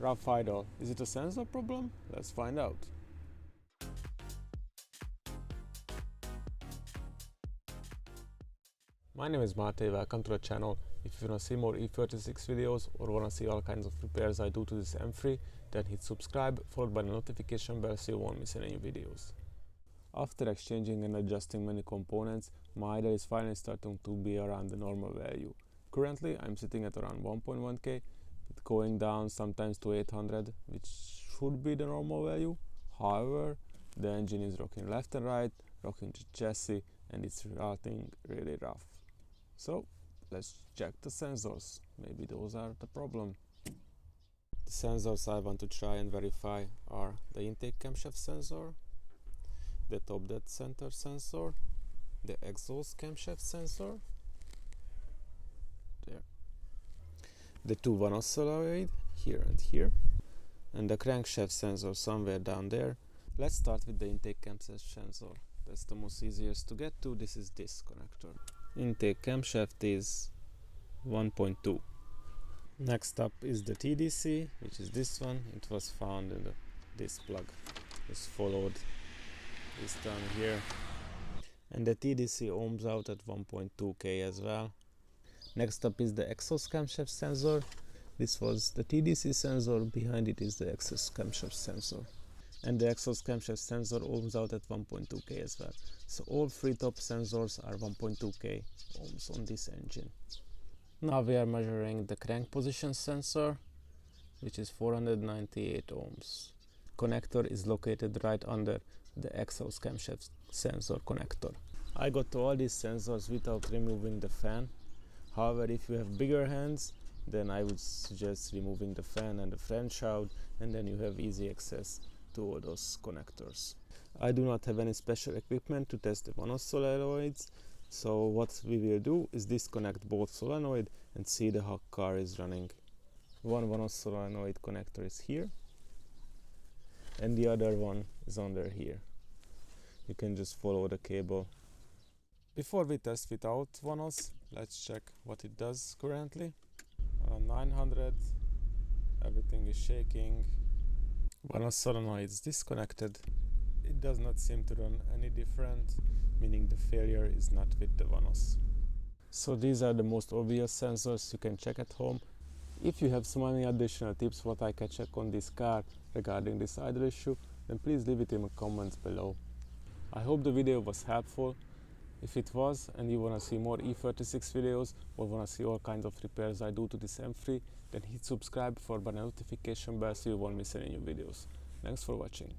Rough idle. Is it a sensor problem? Let's find out. My name is Mate, welcome to the channel. If you want to see more E36 videos or want to see all kinds of repairs I do to this M3, then hit subscribe followed by the notification bell so you won't miss any videos. After exchanging and adjusting many components, my idle is finally starting to be around the normal value. Currently I'm sitting at around 1.1k, with going down sometimes to 800, which should be the normal value. However, the engine is rocking left and right, rocking the chassis, and it's starting really rough. So let's check the sensors. Maybe those are the problem. The sensors I want to try and verify are the intake camshaft sensor, the top dead center sensor, the exhaust camshaft sensor, there, the two one-off solenoid here and here, and the crankshaft sensor somewhere down there. Let's start with the intake camshaft sensor. That's the most easiest to get to. This is this connector. Intake camshaft is 1.2. Next up is the TDC, which is this one. It was found in this plug. Just followed this down here. And the TDC ohms out at 1.2k as well. Next up is the exhaust camshaft sensor. This was the TDC sensor. Behind it is the exhaust camshaft sensor. And the exhaust camshaft sensor ohms out at 1.2k as well. So all three top sensors are 1.2k ohms on this engine. Now we are measuring the crank position sensor, which is 498 ohms. Connector is located right under the exhaust camshaft sensor connector. I got to all these sensors without removing the fan. However, if you have bigger hands, then I would suggest removing the fan and the fan shroud, and then you have easy access to all those connectors. I do not have any special equipment to test the one-off solenoids, so what we will do is disconnect both solenoid and see how car is running. One one-off solenoid connector is here and the other one is under here. You can just follow the cable. Before we test without one-offs, let's check what it does currently. 900, everything is shaking. One-off solenoid is disconnected. It does not seem to run any different, meaning the failure is not with the one-offs. So these are the most obvious sensors you can check at home. If you have so many additional tips what I can check on this car regarding this idle issue, then please leave it in the comments below. I hope the video was helpful. If it was and you want to see more E36 videos or want to see all kinds of repairs I do to this M3, then hit subscribe for the notification bell so you won't miss any new videos. Thanks for watching.